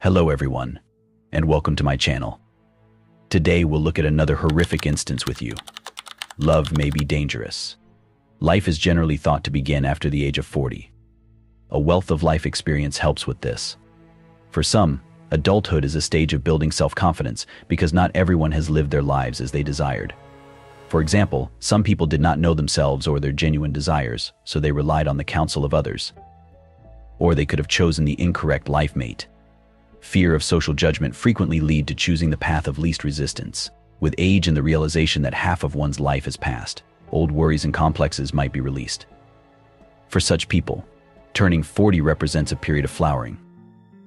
Hello everyone, and welcome to my channel. Today we'll look at another horrific instance with you. Love may be dangerous. Life is generally thought to begin after the age of 40. A wealth of life experience helps with this. For some, adulthood is a stage of building self-confidence because not everyone has lived their lives as they desired. For example, some people did not know themselves or their genuine desires, so they relied on the counsel of others. Or they could have chosen the incorrect life mate. Fear of social judgment frequently lead to choosing the path of least resistance. With age and the realization that half of one's life has passed, old worries and complexes might be released. For such people, turning 40 represents a period of flowering.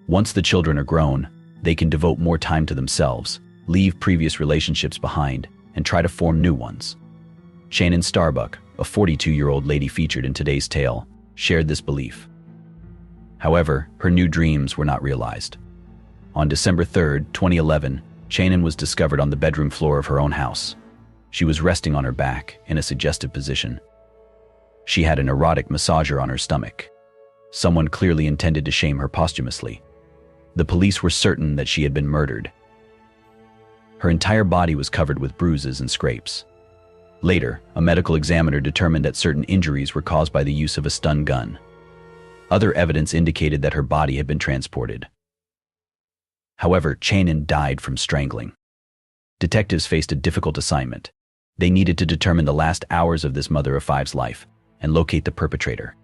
Once the children are grown, they can devote more time to themselves, leave previous relationships behind, and try to form new ones. Shannon Starbuck, a 42-year-old lady featured in today's tale, shared this belief. However, her new dreams were not realized. On December 3, 2011, Shannon was discovered on the bedroom floor of her own house. She was resting on her back in a suggestive position. She had an erotic massager on her stomach. Someone clearly intended to shame her posthumously. The police were certain that she had been murdered. Her entire body was covered with bruises and scrapes. Later, a medical examiner determined that certain injuries were caused by the use of a stun gun. Other evidence indicated that her body had been transported. However, Shannon died from strangling. Detectives faced a difficult assignment. They needed to determine the last hours of this mother of five's life and locate the perpetrator.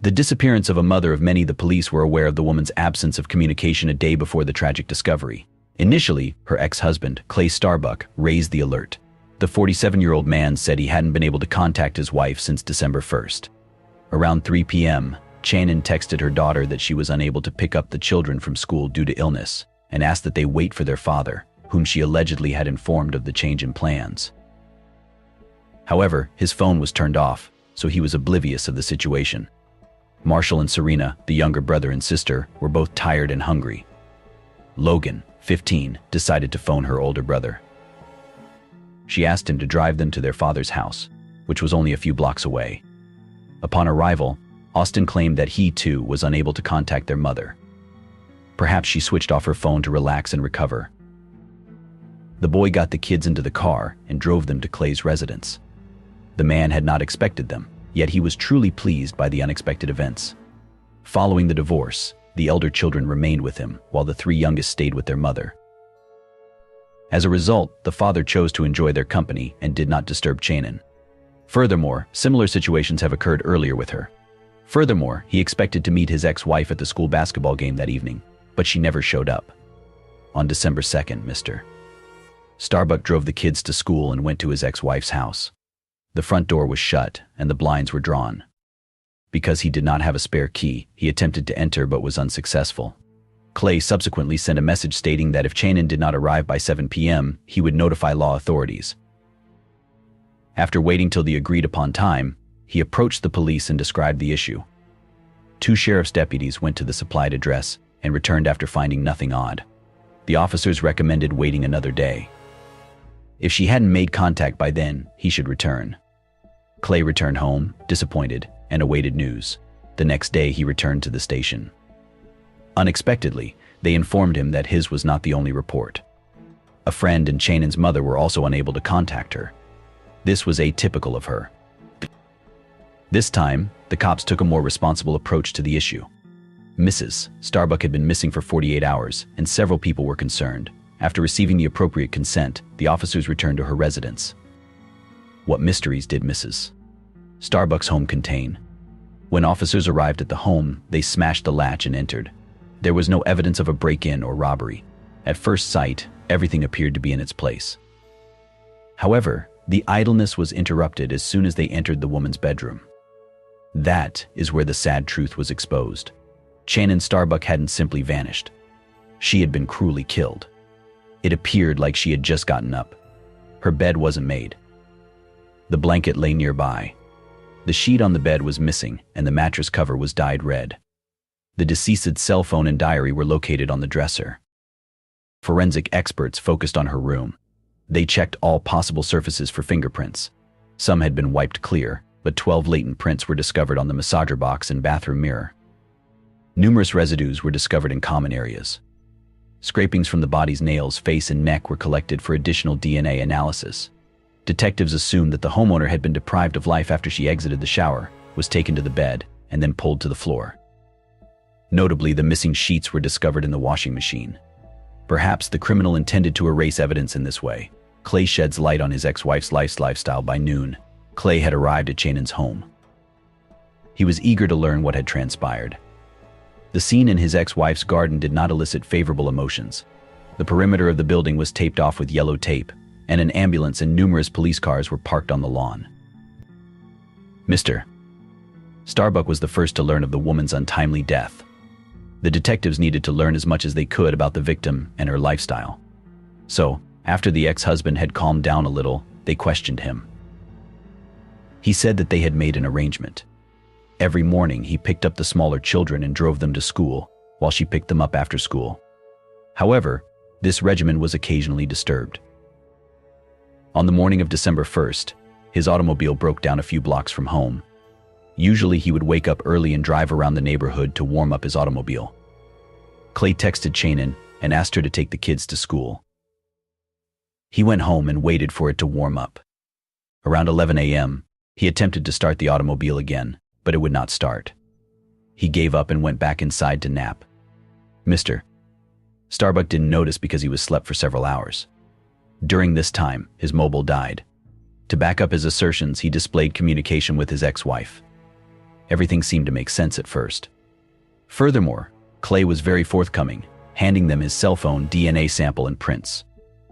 The disappearance of a mother of many, the police were aware of the woman's absence of communication a day before the tragic discovery. Initially, her ex-husband, Clay Starbuck, raised the alert. The 47-year-old man said he hadn't been able to contact his wife since December 1st. Around 3 p.m., Shannon texted her daughter that she was unable to pick up the children from school due to illness, and asked that they wait for their father, whom she allegedly had informed of the change in plans. However, his phone was turned off, so he was oblivious of the situation. Marshall and Serena, the younger brother and sister, were both tired and hungry. Logan, 15, decided to phone her older brother. She asked him to drive them to their father's house, which was only a few blocks away. Upon arrival, Austin claimed that he too was unable to contact their mother. Perhaps she switched off her phone to relax and recover. The boy got the kids into the car and drove them to Clay's residence. The man had not expected them, yet he was truly pleased by the unexpected events. Following the divorce, the elder children remained with him, while the three youngest stayed with their mother. As a result, the father chose to enjoy their company and did not disturb Shannon. Furthermore, similar situations have occurred earlier with her. Furthermore, he expected to meet his ex-wife at the school basketball game that evening, but she never showed up. On December 2nd, Mr. Starbuck drove the kids to school and went to his ex-wife's house. The front door was shut and the blinds were drawn. Because he did not have a spare key, he attempted to enter but was unsuccessful. Clay subsequently sent a message stating that if Shannon did not arrive by 7 p.m., he would notify law authorities. After waiting till the agreed-upon time, he approached the police and described the issue. 2 sheriff's deputies went to the supplied address and returned after finding nothing odd. The officers recommended waiting another day. If she hadn't made contact by then, he should return. Clay returned home, disappointed, and awaited news. The next day, he returned to the station. Unexpectedly, they informed him that his was not the only report. A friend and Shannon's mother were also unable to contact her. This was atypical of her. This time, the cops took a more responsible approach to the issue. Mrs. Starbuck had been missing for 48 hours, and several people were concerned. After receiving the appropriate consent, the officers returned to her residence. What mysteries did Mrs. Starbuck's home contain? When officers arrived at the home, they smashed the latch and entered. There was no evidence of a break-in or robbery. At first sight, everything appeared to be in its place. However, the idleness was interrupted as soon as they entered the woman's bedroom. That is where the sad truth was exposed. Shannon Starbuck hadn't simply vanished. She had been cruelly killed. It appeared like she had just gotten up. Her bed wasn't made. The blanket lay nearby. The sheet on the bed was missing, and the mattress cover was dyed red. The deceased's cell phone and diary were located on the dresser. Forensic experts focused on her room. They checked all possible surfaces for fingerprints. Some had been wiped clear, but 12 latent prints were discovered on the massager box and bathroom mirror. Numerous residues were discovered in common areas. Scrapings from the body's nails, face, and neck were collected for additional DNA analysis. Detectives assumed that the homeowner had been deprived of life after she exited the shower, was taken to the bed, and then pulled to the floor. Notably, the missing sheets were discovered in the washing machine. Perhaps the criminal intended to erase evidence in this way. Clay sheds light on his ex-wife's lifestyle. By noon, Clay had arrived at Shannon's home. He was eager to learn what had transpired. The scene in his ex-wife's garden did not elicit favorable emotions. The perimeter of the building was taped off with yellow tape, and an ambulance and numerous police cars were parked on the lawn. Mr. Starbuck was the first to learn of the woman's untimely death. The detectives needed to learn as much as they could about the victim and her lifestyle. So, after the ex-husband had calmed down a little, they questioned him. He said that they had made an arrangement. Every morning he picked up the smaller children and drove them to school, while she picked them up after school. However, this regimen was occasionally disturbed. On the morning of December 1st, his automobile broke down a few blocks from home. Usually he would wake up early and drive around the neighborhood to warm up his automobile. Clay texted Shannon and asked her to take the kids to school. He went home and waited for it to warm up. Around 11 a.m., he attempted to start the automobile again, but it would not start. He gave up and went back inside to nap. Mr. Starbuck didn't notice because he was slept for several hours. During this time, his mobile died. To back up his assertions, he displayed communication with his ex-wife. Everything seemed to make sense at first. Furthermore, Clay was very forthcoming, handing them his cell phone, DNA sample, and prints.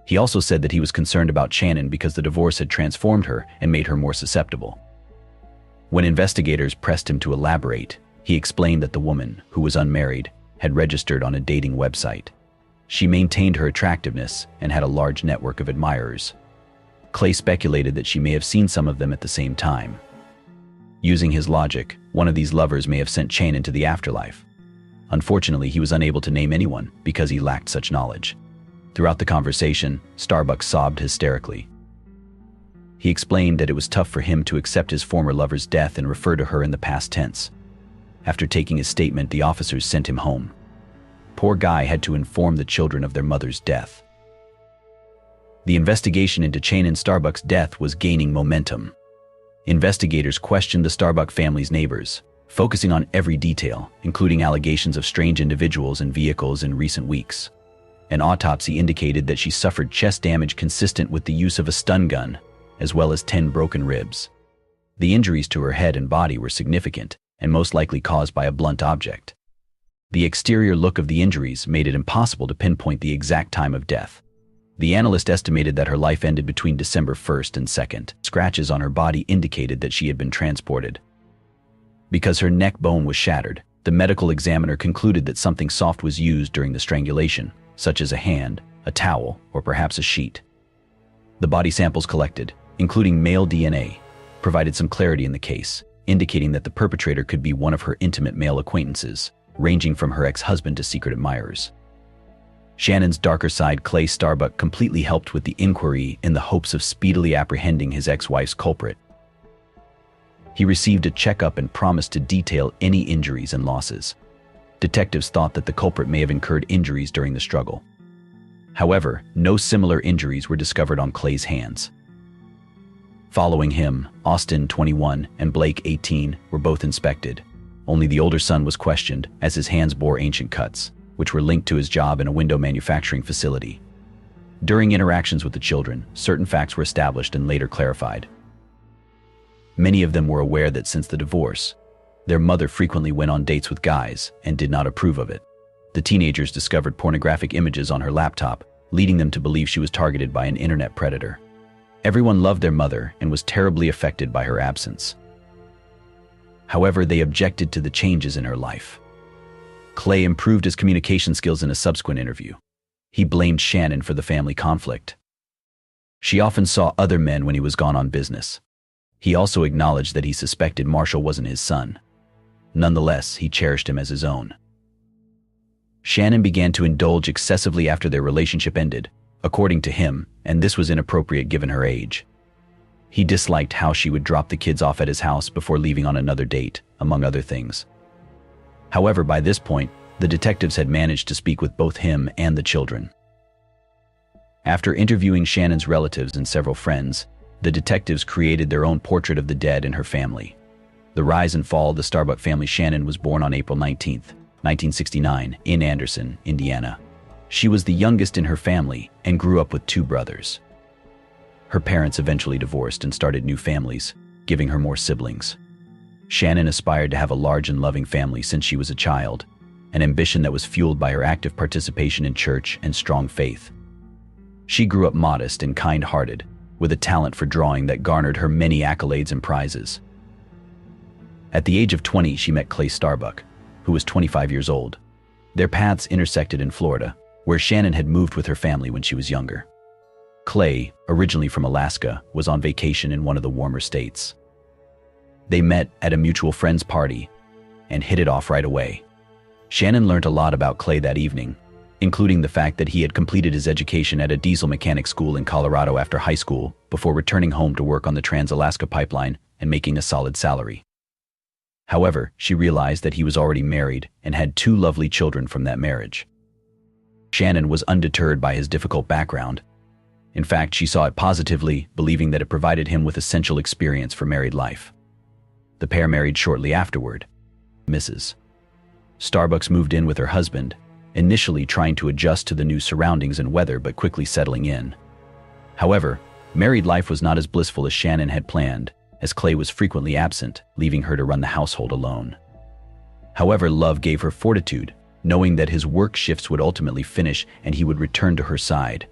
He also said that he was concerned about Shannon because the divorce had transformed her and made her more susceptible. When investigators pressed him to elaborate, he explained that the woman, who was unmarried, had registered on a dating website. She maintained her attractiveness and had a large network of admirers. Clay speculated that she may have seen some of them at the same time. Using his logic, one of these lovers may have sent Shannon to the afterlife. Unfortunately, he was unable to name anyone because he lacked such knowledge. Throughout the conversation, Starbuck sobbed hysterically. He explained that it was tough for him to accept his former lover's death and refer to her in the past tense. After taking his statement, the officers sent him home. Poor Guy had to inform the children of their mother's death. The investigation into Shannon Starbuck's death was gaining momentum. Investigators questioned the Starbuck family's neighbors, focusing on every detail, including allegations of strange individuals and vehicles in recent weeks. An autopsy indicated that she suffered chest damage consistent with the use of a stun gun, as well as 10 broken ribs. The injuries to her head and body were significant and most likely caused by a blunt object. The exterior look of the injuries made it impossible to pinpoint the exact time of death. The analyst estimated that her life ended between December 1st and 2nd. Scratches on her body indicated that she had been transported. Because her neck bone was shattered, the medical examiner concluded that something soft was used during the strangulation, such as a hand, a towel, or perhaps a sheet. The body samples collected, including male DNA, provided some clarity in the case, indicating that the perpetrator could be one of her intimate male acquaintances, ranging from her ex-husband to secret admirers. Shannon's darker side, Clay Starbuck, completely helped with the inquiry in the hopes of speedily apprehending his ex-wife's culprit. He received a checkup and promised to detail any injuries and losses. Detectives thought that the culprit may have incurred injuries during the struggle. However, no similar injuries were discovered on Clay's hands. Following him, Austin, 21, and Blake, 18, were both inspected. Only the older son was questioned, as his hands bore ancient cuts, which were linked to his job in a window manufacturing facility. During interactions with the children, certain facts were established and later clarified. Many of them were aware that since the divorce, their mother frequently went on dates with guys and did not approve of it. The teenagers discovered pornographic images on her laptop, leading them to believe she was targeted by an internet predator. Everyone loved their mother and was terribly affected by her absence. However, they objected to the changes in her life. Clay improved his communication skills in a subsequent interview. He blamed Shannon for the family conflict. She often saw other men when he was gone on business. He also acknowledged that he suspected Marshall wasn't his son. Nonetheless, he cherished him as his own. Shannon began to indulge excessively after their relationship ended, according to him, and this was inappropriate given her age. He disliked how she would drop the kids off at his house before leaving on another date, among other things. However, by this point, The detectives had managed to speak with both him and the children. After interviewing Shannon's relatives and several friends, the detectives created their own portrait of the dead and her family. The rise and fall of the Starbuck family. Shannon was born on April 19, 1969, in Anderson, Indiana. She was the youngest in her family and grew up with two brothers. Her parents eventually divorced and started new families, giving her more siblings. Shannon aspired to have a large and loving family since she was a child, an ambition that was fueled by her active participation in church and strong faith. She grew up modest and kind-hearted, with a talent for drawing that garnered her many accolades and prizes. At the age of 20, she met Clay Starbuck, who was 25 years old. Their paths intersected in Florida, where Shannon had moved with her family when she was younger. Clay, originally from Alaska, was on vacation in one of the warmer states. They met at a mutual friend's party and hit it off right away. Shannon learned a lot about Clay that evening, including the fact that he had completed his education at a diesel mechanic school in Colorado after high school before returning home to work on the Trans-Alaska Pipeline and making a solid salary. However, she realized that he was already married and had two lovely children from that marriage. Shannon was undeterred by his difficult background. In fact, she saw it positively, believing that it provided him with essential experience for married life. The pair married shortly afterward. Mrs. Starbucks moved in with her husband, initially trying to adjust to the new surroundings and weather but quickly settling in. However, married life was not as blissful as Shannon had planned, as Clay was frequently absent, leaving her to run the household alone. However, love gave her fortitude, knowing that his work shifts would ultimately finish and he would return to her side.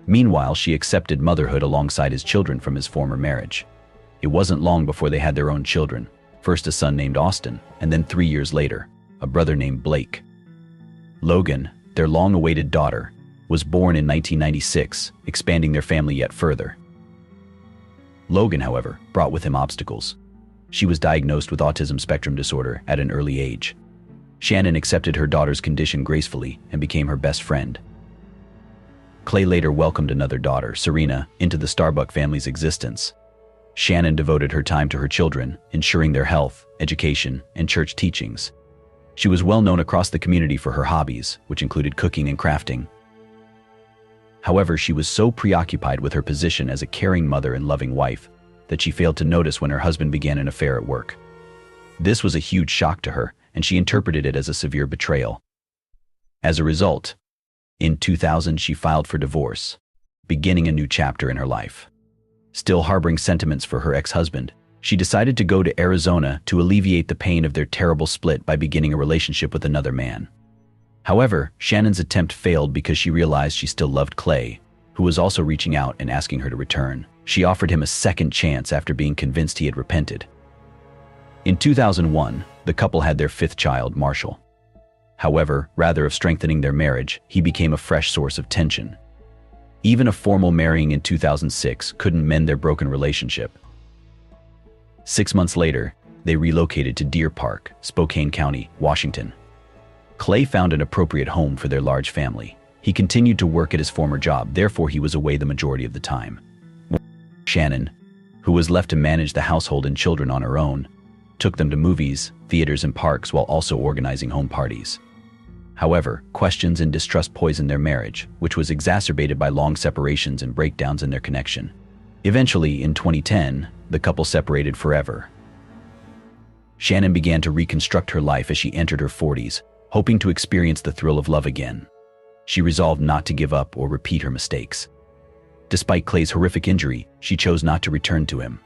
Meanwhile, she accepted motherhood alongside his children from his former marriage. It wasn't long before they had their own children, first a son named Austin, and then 3 years later, a brother named Blake. Logan, their long-awaited daughter, was born in 1996, expanding their family yet further. Logan, however, brought with him obstacles. She was diagnosed with autism spectrum disorder at an early age. Shannon accepted her daughter's condition gracefully and became her best friend. Clay later welcomed another daughter, Serena, into the Starbuck family's existence. Shannon devoted her time to her children, ensuring their health, education, and church teachings. She was well known across the community for her hobbies, which included cooking and crafting. However, she was so preoccupied with her position as a caring mother and loving wife that she failed to notice when her husband began an affair at work. This was a huge shock to her, and she interpreted it as a severe betrayal. As a result, in 2000 she filed for divorce, beginning a new chapter in her life. Still harboring sentiments for her ex-husband, she decided to go to Arizona to alleviate the pain of their terrible split by beginning a relationship with another man. However, Shannon's attempt failed because she realized she still loved Clay, who was also reaching out and asking her to return. She offered him a second chance after being convinced he had repented. In 2001, the couple had their fifth child, Marshall. However, rather of strengthening their marriage, he became a fresh source of tension. Even a formal marrying in 2006 couldn't mend their broken relationship. 6 months later, they relocated to Deer Park, Spokane County, Washington. Clay found an appropriate home for their large family. He continued to work at his former job, therefore he was away the majority of the time. Shannon, who was left to manage the household and children on her own, took them to movies, theaters, and parks while also organizing home parties. However, questions and distrust poisoned their marriage, which was exacerbated by long separations and breakdowns in their connection. Eventually, in 2010, the couple separated forever. Shannon began to reconstruct her life as she entered her 40s, hoping to experience the thrill of love again. She resolved not to give up or repeat her mistakes. Despite Clay's horrific injury, she chose not to return to him.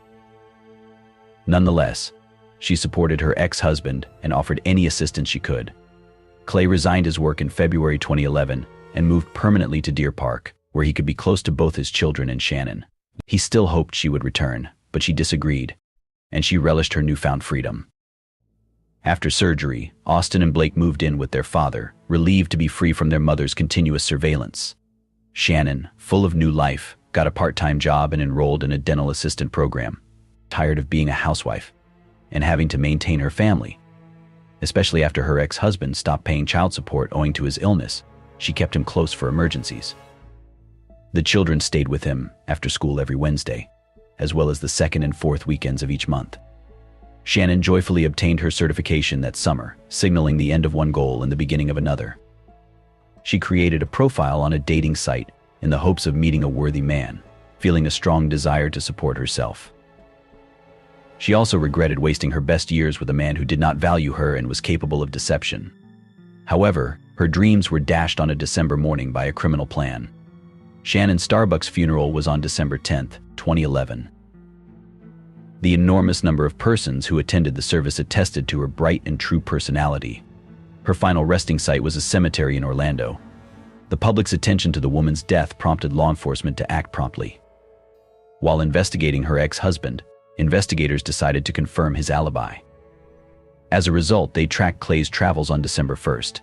Nonetheless, she supported her ex-husband and offered any assistance she could. Clay resigned his work in February 2011 and moved permanently to Deer Park, where he could be close to both his children and Shannon. He still hoped she would return, but she disagreed, and she relished her newfound freedom. After surgery, Austin and Blake moved in with their father, relieved to be free from their mother's continuous surveillance. Shannon, full of new life, got a part-time job and enrolled in a dental assistant program, tired of being a housewife and having to maintain her family. Especially after her ex-husband stopped paying child support owing to his illness, she kept him close for emergencies. The children stayed with him after school every Wednesday, as well as the second and fourth weekends of each month. Shannon joyfully obtained her certification that summer, signaling the end of one goal and the beginning of another. She created a profile on a dating site in the hopes of meeting a worthy man, feeling a strong desire to support herself. She also regretted wasting her best years with a man who did not value her and was capable of deception. However, her dreams were dashed on a December morning by a criminal plan. Shannon Starbuck's funeral was on December 10, 2011. The enormous number of persons who attended the service attested to her bright and true personality. Her final resting site was a cemetery in Orlando. The public's attention to the woman's death prompted law enforcement to act promptly. While investigating her ex-husband, investigators decided to confirm his alibi. As a result, they tracked Clay's travels on December 1st.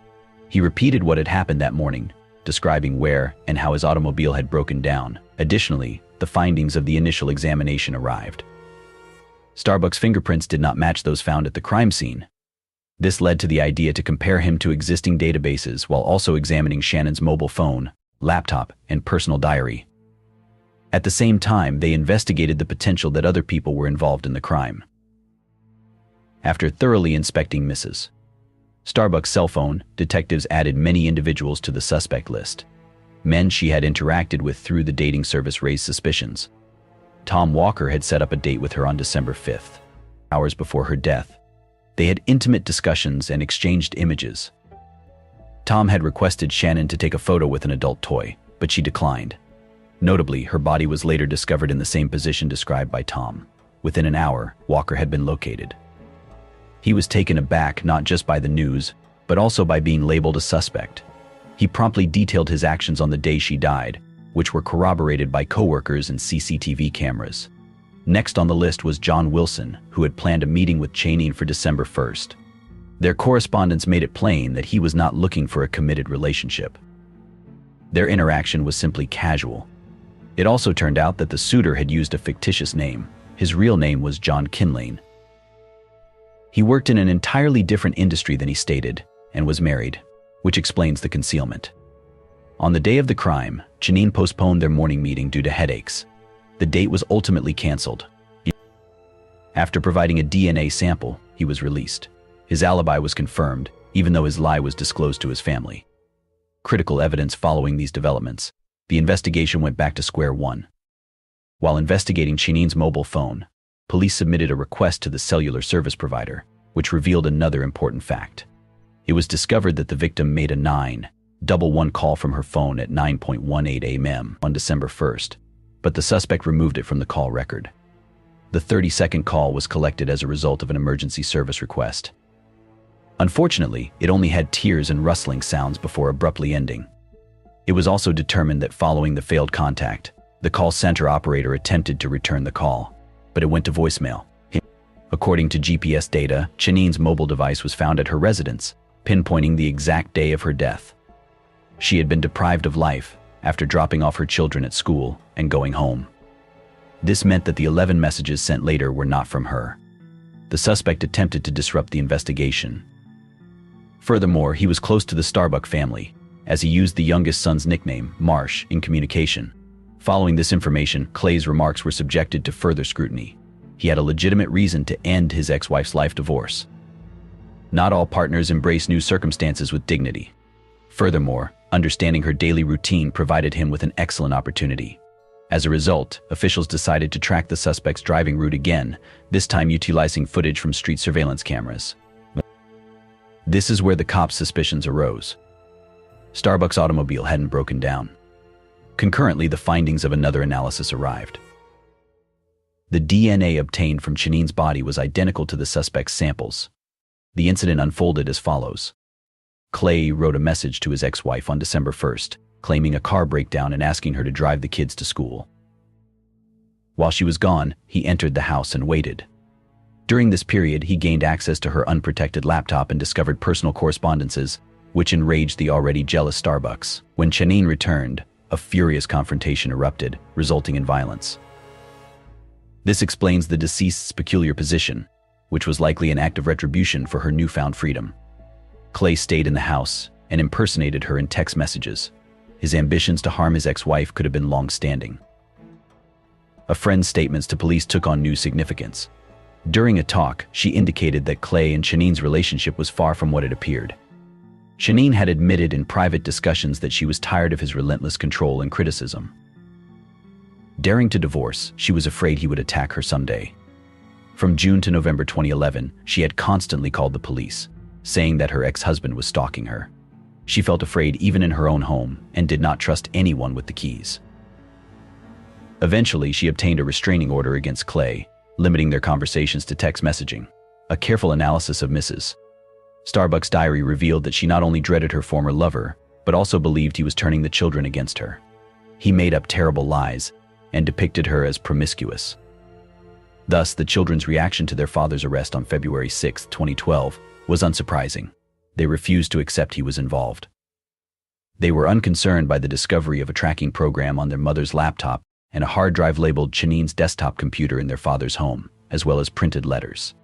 He repeated what had happened that morning, describing where and how his automobile had broken down. Additionally, the findings of the initial examination arrived. Starbuck's fingerprints did not match those found at the crime scene. This led to the idea to compare him to existing databases while also examining Shannon's mobile phone, laptop, and personal diary. At the same time, they investigated the potential that other people were involved in the crime. After thoroughly inspecting Mrs. Starbuck's cell phone, detectives added many individuals to the suspect list. Men she had interacted with through the dating service raised suspicions. Tom Walker had set up a date with her on December 5th, hours before her death. They had intimate discussions and exchanged images. Tom had requested Shannon to take a photo with an adult toy, but she declined. Notably, her body was later discovered in the same position described by Tom. Within an hour, Walker had been located. He was taken aback not just by the news, but also by being labeled a suspect. He promptly detailed his actions on the day she died, which were corroborated by coworkers and CCTV cameras. Next on the list was John Wilson, who had planned a meeting with Chanine for December 1st. Their correspondence made it plain that he was not looking for a committed relationship. Their interaction was simply casual. It also turned out that the suitor had used a fictitious name. His real name was John Kinlane. He worked in an entirely different industry than he stated, and was married, which explains the concealment. On the day of the crime, Chanine postponed their morning meeting due to headaches. The date was ultimately canceled. After providing a DNA sample, he was released. His alibi was confirmed, even though his lie was disclosed to his family. Critical evidence following these developments, the investigation went back to square one. While investigating Chanine's mobile phone, police submitted a request to the cellular service provider, which revealed another important fact. It was discovered that the victim made a 911 call from her phone at 9:18 a.m. on December 1st, but the suspect removed it from the call record. The 30-second call was collected as a result of an emergency service request. Unfortunately, it only had tears and rustling sounds before abruptly ending. It was also determined that following the failed contact, the call center operator attempted to return the call, but it went to voicemail. According to GPS data, Chanine's mobile device was found at her residence, pinpointing the exact day of her death. She had been deprived of life after dropping off her children at school and going home. This meant that the 11 messages sent later were not from her. The suspect attempted to disrupt the investigation. Furthermore, he was close to the Starbuck family, as he used the youngest son's nickname, Marsh, in communication. Following this information, Clay's remarks were subjected to further scrutiny. He had a legitimate reason to end his ex-wife's life divorce. Not all partners embrace new circumstances with dignity. Furthermore, understanding her daily routine provided him with an excellent opportunity. As a result, officials decided to track the suspect's driving route again, this time utilizing footage from street surveillance cameras. This is where the cops' suspicions arose. Starbuck's automobile hadn't broken down. Concurrently, the findings of another analysis arrived. The DNA obtained from Chanine's body was identical to the suspect's samples. The incident unfolded as follows. Clay wrote a message to his ex-wife on December 1st, claiming a car breakdown and asking her to drive the kids to school. While she was gone, he entered the house and waited. During this period, he gained access to her unprotected laptop and discovered personal correspondences, which enraged the already jealous Starbucks. When Chanine returned, a furious confrontation erupted, resulting in violence. This explains the deceased's peculiar position, which was likely an act of retribution for her newfound freedom. Clay stayed in the house and impersonated her in text messages. His ambitions to harm his ex-wife could have been long-standing. A friend's statements to police took on new significance. During a talk, she indicated that Clay and Shanine's relationship was far from what it appeared. Shanine had admitted in private discussions that she was tired of his relentless control and criticism. Daring to divorce, she was afraid he would attack her someday. From June to November 2011, she had constantly called the police, saying that her ex-husband was stalking her. She felt afraid even in her own home and did not trust anyone with the keys. Eventually, she obtained a restraining order against Clay, limiting their conversations to text messaging. A careful analysis of Mrs. Starbuck's diary revealed that she not only dreaded her former lover, but also believed he was turning the children against her. He made up terrible lies and depicted her as promiscuous. Thus, the children's reaction to their father's arrest on February 6, 2012, was unsurprising. They refused to accept he was involved. They were unconcerned by the discovery of a tracking program on their mother's laptop and a hard drive labeled Shanine's desktop computer in their father's home, as well as printed letters.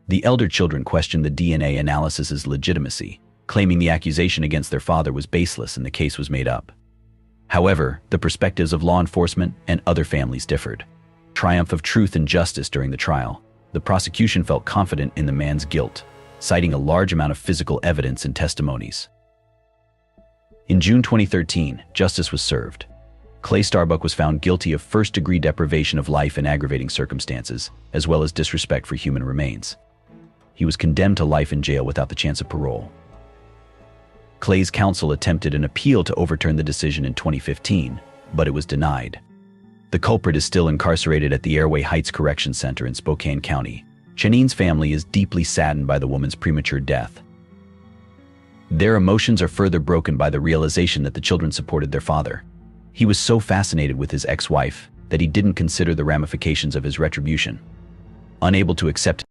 The elder children questioned the DNA analysis's legitimacy, claiming the accusation against their father was baseless and the case was made up. However, the perspectives of law enforcement and other families differed. Triumph of truth and justice during the trial, the prosecution felt confident in the man's guilt, citing a large amount of physical evidence and testimonies. In June 2013, justice was served. Clay Starbuck was found guilty of first-degree deprivation of life in aggravating circumstances, as well as disrespect for human remains. He was condemned to life in jail without the chance of parole. Clay's counsel attempted an appeal to overturn the decision in 2015, but it was denied. The culprit is still incarcerated at the Airway Heights Correction Center in Spokane County. Shanine's family is deeply saddened by the woman's premature death. Their emotions are further broken by the realization that the children supported their father. He was so fascinated with his ex-wife that he didn't consider the ramifications of his retribution. Unable to accept